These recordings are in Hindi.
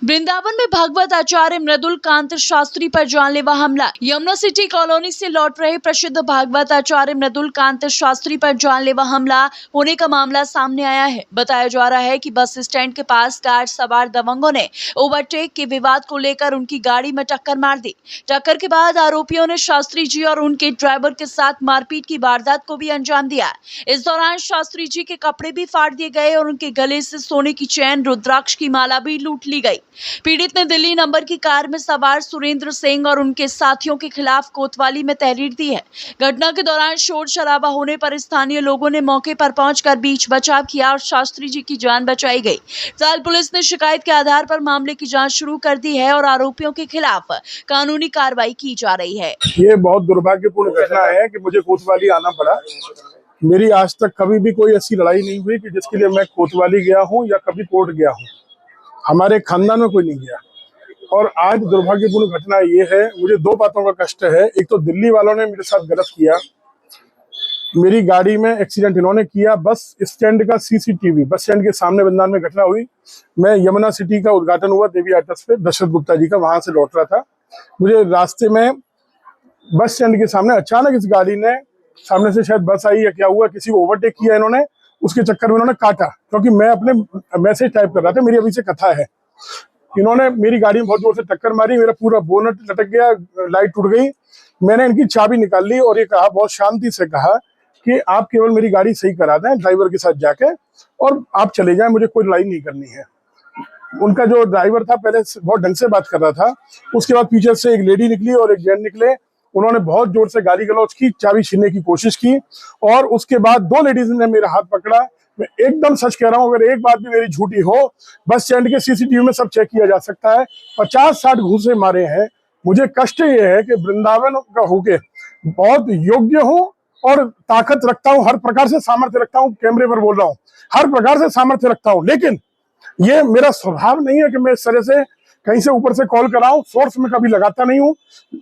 वृंदावन में भागवत आचार्य मृदुल कांत शास्त्री पर जानलेवा हमला। यमुना सिटी कॉलोनी से लौट रहे प्रसिद्ध भागवत आचार्य मृदुल कांत शास्त्री पर जानलेवा हमला होने का मामला सामने आया है। बताया जा रहा है कि बस स्टैंड के पास कार सवार दबंगों ने ओवरटेक के विवाद को लेकर उनकी गाड़ी में टक्कर मार दी। टक्कर के बाद आरोपियों ने शास्त्री जी और उनके ड्राइवर के साथ मारपीट की वारदात को भी अंजाम दिया। इस दौरान शास्त्री जी के कपड़े भी फाड़ दिए गए और उनके गले से सोने की चैन, रुद्राक्ष की माला भी लूट ली गई। पीड़ित ने दिल्ली नंबर की कार में सवार सुरेंद्र सिंह और उनके साथियों के खिलाफ कोतवाली में तहरीर दी है। घटना के दौरान शोर शराबा होने पर स्थानीय लोगों ने मौके पर पहुंचकर बीच बचाव किया और शास्त्री जी की जान बचाई गई। फिलहाल पुलिस ने शिकायत के आधार पर मामले की जांच शुरू कर दी है और आरोपियों के खिलाफ कानूनी कार्रवाई की जा रही है। ये बहुत दुर्भाग्यपूर्ण घटना है कि मुझे कोतवाली आना पड़ा। मेरी आज तक कभी भी कोई ऐसी लड़ाई नहीं हुई कि जिसके लिए मैं कोतवाली गया हूँ या कभी कोर्ट गया हूँ। हमारे खानदान में कोई नहीं गया। और आज दुर्भाग्यपूर्ण घटना ये है, मुझे दो बातों का कष्ट है। एक तो दिल्ली वालों ने मेरे साथ गलत किया, मेरी गाड़ी में एक्सीडेंट इन्होंने किया। बस स्टैंड का सीसीटीवी, बस स्टैंड के सामने वृंदावन में घटना हुई। मैं यमुना सिटी का उद्घाटन हुआ देवी आर्ट्स पे, दशरथ गुप्ता जी का, वहां से लौट रहा था। मुझे रास्ते में बस स्टैंड के सामने अचानक इस गाड़ी ने, सामने से शायद बस आई या क्या हुआ, किसी को ओवरटेक किया इन्होंने। उसके चक्कर में इन्होंने काटा, क्योंकि मैं अपने मैसेज टाइप कर रहा था। मेरी अभी से कथा है। इन्होंने मेरी गाड़ी में बहुत जोर से टक्कर मारी, मेरा पूरा बोनट लटक गया, लाइट टूट गई। मैंने इनकी चाबी निकाल ली और ये कहा, बहुत शांति से कहा कि आप केवल मेरी गाड़ी सही करा दें ड्राइवर के साथ जाके और आप चले जाएं, मुझे कोई लड़ाई नहीं करनी है। उनका जो ड्राइवर था पहले बहुत ढंग से बात कर रहा था, उसके बाद पीछे से एक लेडी निकली और एक जेंट निकले। उन्होंने बहुत जोर से गाली गलौज की, चाबी छीनने की कोशिश की और उसके बाद दो लेडीज ने मेरा हाथ पकड़ा। मैं एकदम सच कह रहा हूं, अगर एक बात भी मेरी झूठी हो, बस स्टैंड के सीसीटीवी में सब चेक किया जा सकता है। 50-60 घूंसे मारे हैं। मुझे कष्ट ये है कि वृंदावन का होके बहुत योग्य हूं और ताकत रखता हूं, हर प्रकार से सामर्थ्य रखता हूं। कैमरे पर बोल रहा हूं, हर प्रकार से सामर्थ्य रखता हूं, लेकिन ये मेरा स्वभाव नहीं है कि मैं इस तरह से कहीं से ऊपर से कॉल कराऊं। सोर्स में कभी लगाता नहीं हूं।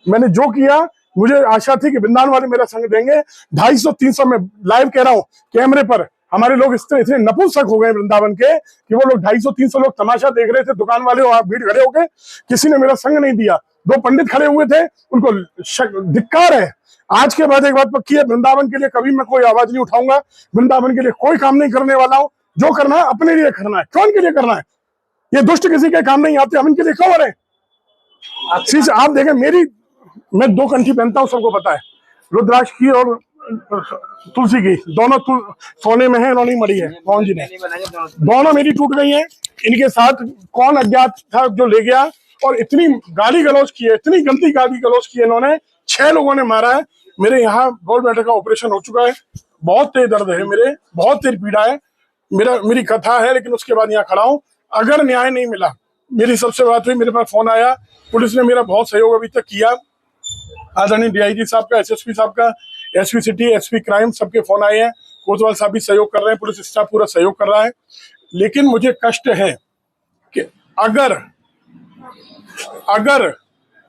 मैंने जो किया, मुझे आशा थी कि वृंदावन वाले मेरा संग देंगे। 250-300 में लाइव कह रहा हूं कैमरे पर, हमारे लोग इतने नपुंसक हो गए वृंदावन के कि वो लोग 250-300 लोग तमाशा देख रहे थे, दुकान वाले और भीड़ खड़े हो गए। किसी ने मेरा संग नहीं दिया। दो पंडित खड़े हुए थे, उनको धिक्कार है। आज के बाद एक बात पक्की है, वृंदावन के लिए कभी मैं कोई आवाज नहीं उठाऊंगा। वृंदावन के लिए कोई काम नहीं करने वाला हूं। जो करना है अपने लिए करना है, कौन के लिए करना है। ये दुष्ट किसी के काम नहीं आते, हम इनके लिए कवर है। आप देखें, मैं 2 कंठी पहनता हूँ, सबको पता है, रुद्राक्ष की और तुलसी की, दोनों सोने में है, इन्होंने मड़ी है। कौन जी ने, दोनों मेरी टूट गई हैं। इनके साथ कौन अज्ञात था जो ले गया और इतनी गाली गलौज की है, इतनी गलती गाली गलौज की है इन्होंने। 6 लोगों ने मारा है। मेरे यहाँ गॉल ब्लैडर का ऑपरेशन हो चुका है, बहुत तेज दर्द है, मेरे बहुत तेज पीड़ा है। मेरी कथा है, लेकिन उसके बाद यहाँ खड़ा हूँ। अगर न्याय नहीं मिला, मेरी सबसे बात हुई, मेरे पास फोन आया, पुलिस ने मेरा बहुत सहयोग अभी तक किया। आदरणीय डीआईजी साहब का, एसएसपी साहब का, एसपी सिटी, एसपी क्राइम, सबके फोन आए हैं। कोतवाल साहब भी सहयोग कर रहे हैं, पुलिस स्टाफ पूरा सहयोग कर रहा है। लेकिन मुझे कष्ट है कि अगर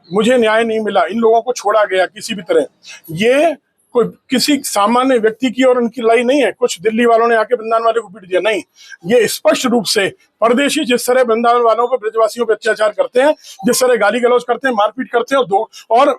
मुझे न्याय नहीं मिला, इन लोगों को छोड़ा गया किसी भी तरह, ये कोई किसी सामान्य व्यक्ति की और उनकी लड़ाई नहीं है। कुछ दिल्ली वालों ने आके वृंदावन वाले को पीट दिया, नहीं। ये स्पष्ट रूप से परदेशी जिस तरह वृंदावन वालों पर, ब्रजवासियों पर अत्याचार करते हैं, जिस तरह गाली गलौज करते हैं, मारपीट करते हैं और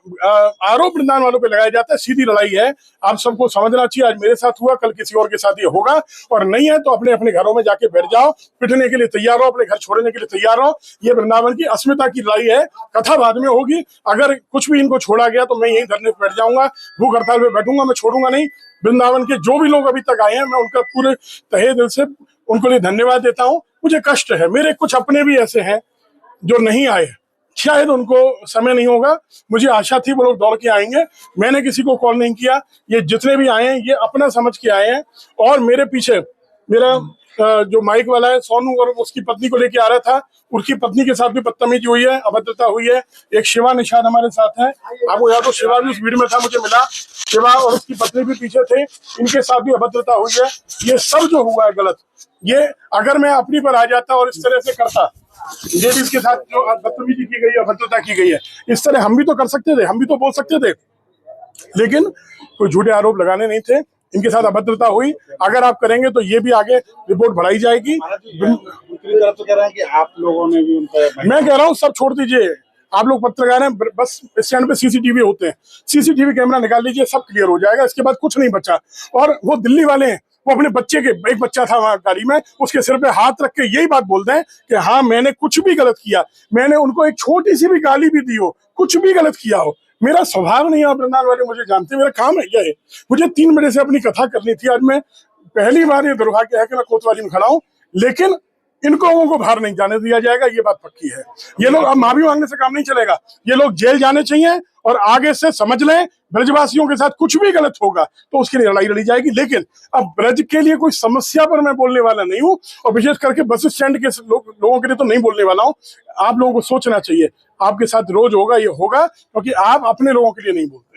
आरोप वृंदावन वालों पे लगाया जाता है, सीधी लड़ाई है। आप सबको समझना चाहिए। आज मेरे साथ हुआ, कल किसी और के साथ ये होगा। और नहीं है तो अपने अपने घरों में जाके बैठ जाओ, पिटने के लिए तैयार हो, अपने घर छोड़ने के लिए तैयार हो। ये वृंदावन की अस्मिता की लड़ाई है। कथा बाद में होगी। अगर कुछ भी इनको छोड़ा गया तो मैं यहीं धरने पर बैठ जाऊंगा, भूख हड़ताल पे बैठूंगा, मैं छोड़ूंगा नहीं। वृंदावन के जो भी लोग अभी तक आए हैं, मैं उनका पूरे तहे दिल से उनको लिए धन्यवाद देता हूँ। मुझे कष्ट है, मेरे कुछ अपने भी ऐसे हैं जो नहीं आए, शायद उनको समय नहीं होगा। मुझे आशा थी वो लोग दौड़ के आएंगे। मैंने किसी को कॉल नहीं किया। ये जितने भी आए हैं, ये अपना समझ के आए हैं। और मेरे पीछे मेरा जो माइक वाला है, सोनू, और उसकी पत्नी को लेके आ रहा था, उसकी पत्नी के साथ भी बदतमीजी हुई है, अभद्रता हुई है। एक शिवा निषाद हमारे साथ है, आपको याद हो, शिवा भी उस भीड़ में था, मुझे मिला। शिवा और उसकी पत्नी भी पीछे थे, इनके साथ भी अभद्रता हुई है। ये सब जो हुआ है गलत। ये अगर मैं अपनी पर आ जाता और इस तरह से करता, लेडीज के साथ जो बदतमीजी की गई है, अभद्रता की गई है, इस तरह हम भी तो कर सकते थे, हम भी तो बोल सकते थे। लेकिन कोई झूठे आरोप लगाने नहीं थे। इनके साथ अभद्रता हुई, अगर आप करेंगे तो ये भी आगे रिपोर्ट बढ़ाई जाएगी। दूसरी तरफ तो कह रहे हैं कि आप लोगों ने भी उन पर, मैं कह रहा हूँ सब छोड़ दीजिए, आप लोग पत्रकार हैं, बस स्टैंड पे सीसीटीवी होते हैं, सीसीटीवी कैमरा निकाल लीजिए, सब क्लियर हो जाएगा, इसके बाद कुछ नहीं बचा। और वो दिल्ली वाले हैं, वो अपने बच्चे के, एक बच्चा था वहां गाड़ी में, उसके सिर पे हाथ रख के यही बात बोलते हैं कि हाँ मैंने कुछ भी गलत किया, मैंने उनको एक छोटी सी भी गाली भी दी हो, कुछ भी गलत किया हो। मेरा स्वभाव नहीं है, वृंदावन वाले मुझे जानते हैं, मेरा काम है क्या है। मुझे 3 बजे से अपनी कथा करनी थी, आज मैं पहली बार ये दुर्भाग्य है कि मैं कोतवाली में खड़ा हूँ, लेकिन इनको लोगों को बाहर नहीं जाने दिया जाएगा, ये बात पक्की है। ये लोग अब माफी मांगने से काम नहीं चलेगा, ये लोग जेल जाने चाहिए और आगे से समझ लें ब्रजवासियों के साथ कुछ भी गलत होगा तो उसके लिए लड़ाई लड़ी जाएगी। लेकिन अब ब्रज के लिए कोई समस्या पर मैं बोलने वाला नहीं हूँ, और विशेष करके बस स्टैंड के लोगों के लिए तो नहीं बोलने वाला हूँ। आप लोगों को सोचना चाहिए, आपके साथ रोज होगा, ये होगा क्योंकि आप अपने लोगों के लिए नहीं बोलते।